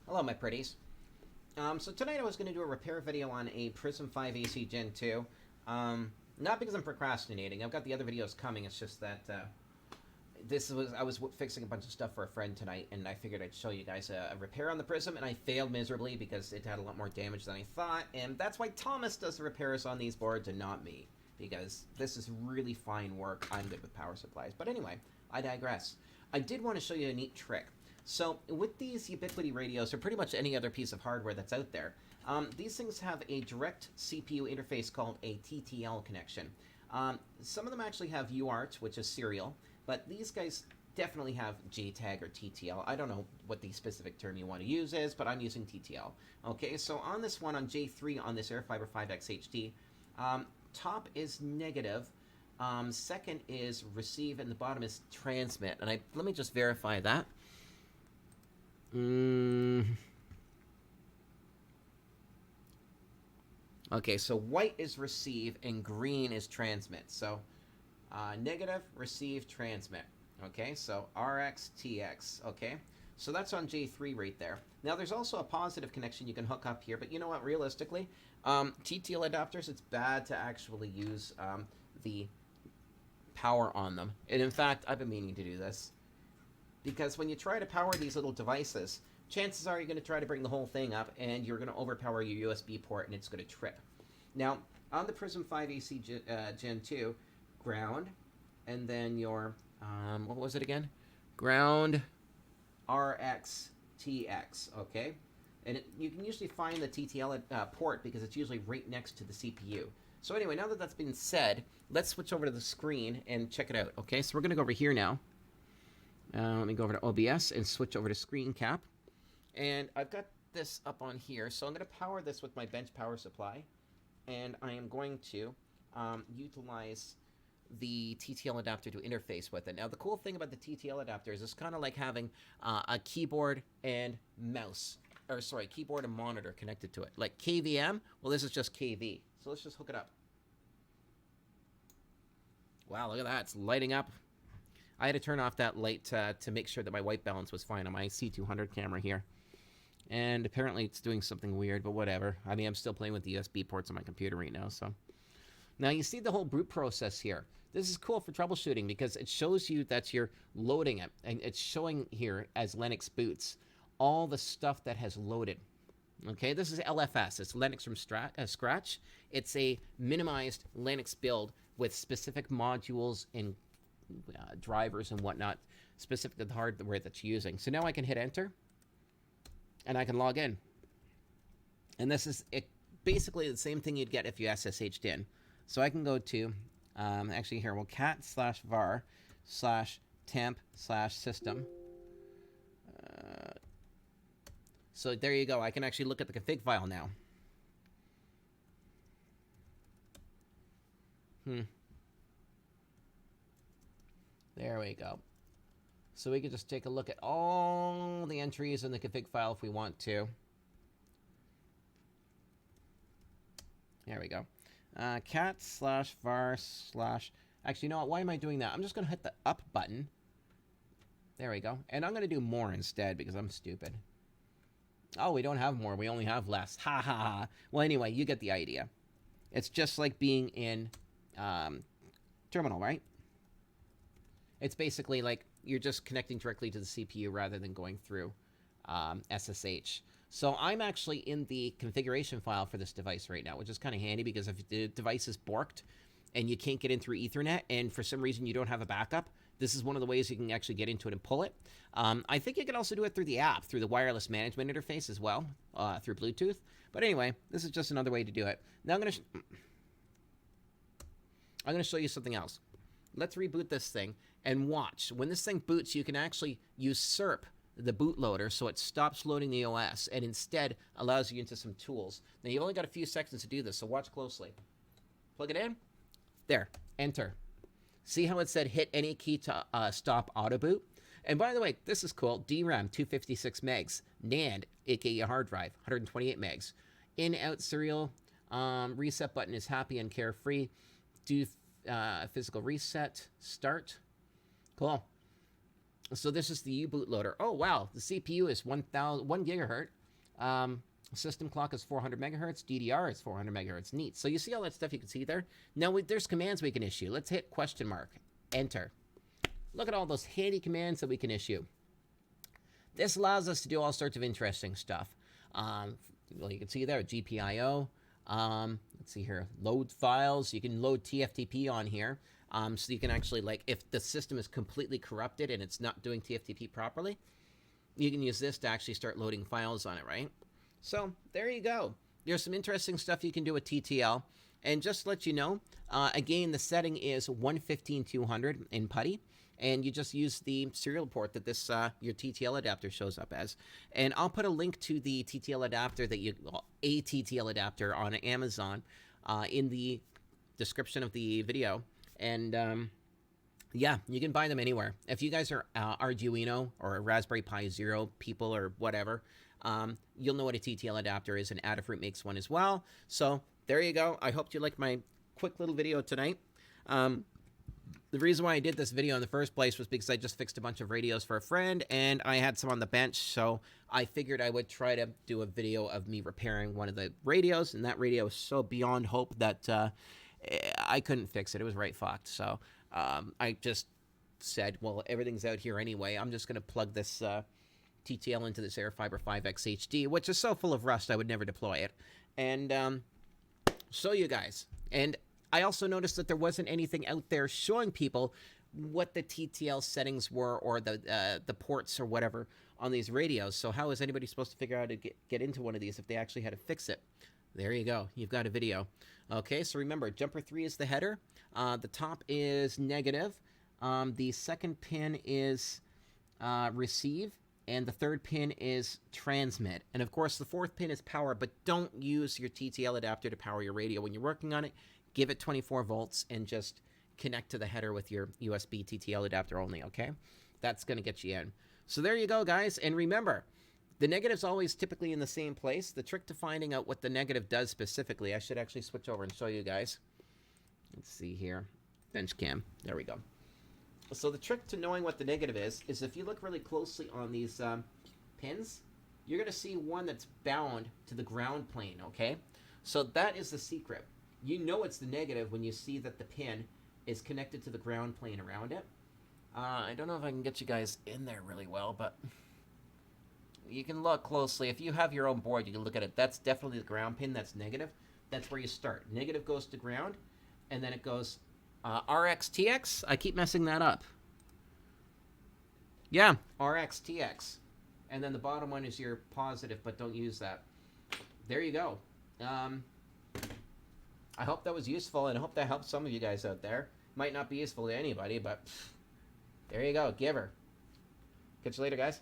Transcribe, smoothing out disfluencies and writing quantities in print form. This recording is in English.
Hello, my pretties. So tonight I was going to do a repair video on a Prism 5 AC Gen 2. Not because I'm procrastinating. I've got the other videos coming. It's just that I was fixing a bunch of stuff for a friend tonight, and I figured I'd show you guys a repair on the Prism, and I failed miserably because it had a lot more damage than I thought, and that's why Thomas does the repairs on these boards and not me, because this is really fine work. I'm good with power supplies. But anyway, I digress. I did want to show you a neat trick. So with these Ubiquiti radios, or pretty much any other piece of hardware that's out there, these things have a direct CPU interface called a TTL connection. Some of them actually have UART, which is serial, but these guys definitely have JTAG or TTL. I don't know what the specific term you want to use is, but I'm using TTL. Okay, so on this one, on J3, on this AF5XHD, top is negative, second is receive, and the bottom is transmit. And let me just verify that. Okay, so white is receive and green is transmit. So negative, receive, transmit. Okay, so RX, TX. Okay, so that's on J3 right there. Now there's also a positive connection you can hook up here, but you know what, realistically, TTL adapters, it's bad to actually use the power on them. And in fact, I've been meaning to do this. Because when you try to power these little devices, chances are you're going to try to bring the whole thing up, and you're going to overpower your USB port, and it's going to trip. Now, on the Prism 5 AC Gen 2, ground, and then your, what was it again? Ground, RX, TX, okay? And you can usually find the TTL port because it's usually right next to the CPU. So anyway, now that that's been said, let's switch over to the screen and check it out, okay? So we're going to go over here now. Let me go over to OBS and switch over to screen cap. And I've got this up on here. So I'm going to power this with my bench power supply. And I am going to utilize the TTL adapter to interface with it. Now, the cool thing about the TTL adapter is it's kind of like having a keyboard and mouse. Or sorry, keyboard and monitor connected to it. Like KVM, well, this is just KV. So let's just hook it up. Wow, look at that. It's lighting up. I had to turn off that light to make sure that my white balance was fine on my C200 camera here. And apparently it's doing something weird, but whatever. I mean, I'm still playing with the USB ports on my computer right now, so. Now you see the whole boot process here. This is cool for troubleshooting because it shows you that you're loading it. And it's showing here as Linux boots all the stuff that has loaded. Okay, this is LFS. It's Linux from scratch. It's a minimized Linux build with specific modules and drivers and whatnot specific to the hardware that's using. So now I can hit enter and I can log in. And this is basically the same thing you'd get if you SSH'd in. So I can go to, actually here, well, cat/var/temp/system. So there you go. I can actually look at the config file now. There we go. So we can just take a look at all the entries in the config file if we want to. There we go. cat/var/ actually, you know what? Why am I doing that? I'm just going to hit the up button. There we go. And I'm going to do more instead because I'm stupid. Oh, we don't have more. We only have less. Ha ha ha. Well, anyway, you get the idea. It's just like being in terminal, right? It's basically like you're just connecting directly to the CPU rather than going through SSH. So I'm actually in the configuration file for this device right now, which is kind of handy because if the device is borked and you can't get in through Ethernet and for some reason you don't have a backup, this is one of the ways you can actually get into it and pull it. I think you can also do it through the app, through the wireless management interface as well, through Bluetooth. But anyway, this is just another way to do it. Now I'm going to show you something else. Let's reboot this thing and watch. When this thing boots, you can actually usurp the bootloader so it stops loading the OS and instead allows you into some tools. Now, you've only got a few seconds to do this, so watch closely. Plug it in. There. Enter. See how it said hit any key to stop auto boot? And by the way, this is cool. DRAM, 256 megs. NAND, aka hard drive, 128 megs. In-out serial. Reset button is happy and carefree. Do physical reset, start. Cool. So this is the U bootloader. Oh, wow. The CPU is 1 gigahertz. System clock is 400 megahertz. DDR is 400 megahertz. Neat. So you see all that stuff you can see there? Now, there's commands we can issue. Let's hit question mark. Enter. Look at all those handy commands that we can issue. This allows us to do all sorts of interesting stuff. Well, you can see there, GPIO. Let's see here, load files. You can load TFTP on here. So you can actually, like, if the system is completely corrupted and it's not doing TFTP properly, you can use this to actually start loading files on it, right? So there you go. There's some interesting stuff you can do with TTL. And just to let you know, again, the setting is 115.200 in PuTTY. And you just use the serial port that this your TTL adapter shows up as. And I'll put a link to the TTL adapter a TTL adapter on Amazon in the description of the video. And yeah, you can buy them anywhere. If you guys are Arduino or Raspberry Pi Zero people or whatever, you'll know what a TTL adapter is, and Adafruit makes one as well. So there you go. I hope you liked my quick little video tonight. The reason why I did this video in the first place was because I just fixed a bunch of radios for a friend, and I had some on the bench, so I figured I would try to do a video of me repairing one of the radios, and that radio was so beyond hope that I couldn't fix it. It was right fucked. So I just said, well, everything's out here anyway. I'm just going to plug this TTL into this AF5XHD, which is so full of rust I would never deploy it, and show you guys. And I also noticed that there wasn't anything out there showing people what the TTL settings were, or the ports or whatever on these radios. So how is anybody supposed to figure out how to get into one of these if they actually had to fix it? There you go. You've got a video. Okay, so remember, jumper 3 is the header. The top is negative. The second pin is receive. And the third pin is transmit. And of course, the fourth pin is power, but don't use your TTL adapter to power your radio. When you're working on it, give it 24 volts and just connect to the header with your USB TTL adapter only, okay? That's going to get you in. So there you go, guys. And remember, the negative's always typically in the same place. The trick to finding out what the negative does specifically, I should actually switch over and show you guys. Let's see here. Bench cam. There we go. So the trick to knowing what the negative is if you look really closely on these pins, you're going to see one that's bound to the ground plane, okay? So that is the secret. You know it's the negative when you see that the pin is connected to the ground plane around it. I don't know if I can get you guys in there really well, but you can look closely. If you have your own board, you can look at it. That's definitely the ground pin. That's negative. That's where you start. Negative goes to ground, and then it goes RX-TX. I keep messing that up. Yeah, RX-TX. And then the bottom one is your positive, but don't use that. There you go. I hope that was useful, and I hope that helped some of you guys out there. Might not be useful to anybody, but there you go. Give her. Catch you later, guys.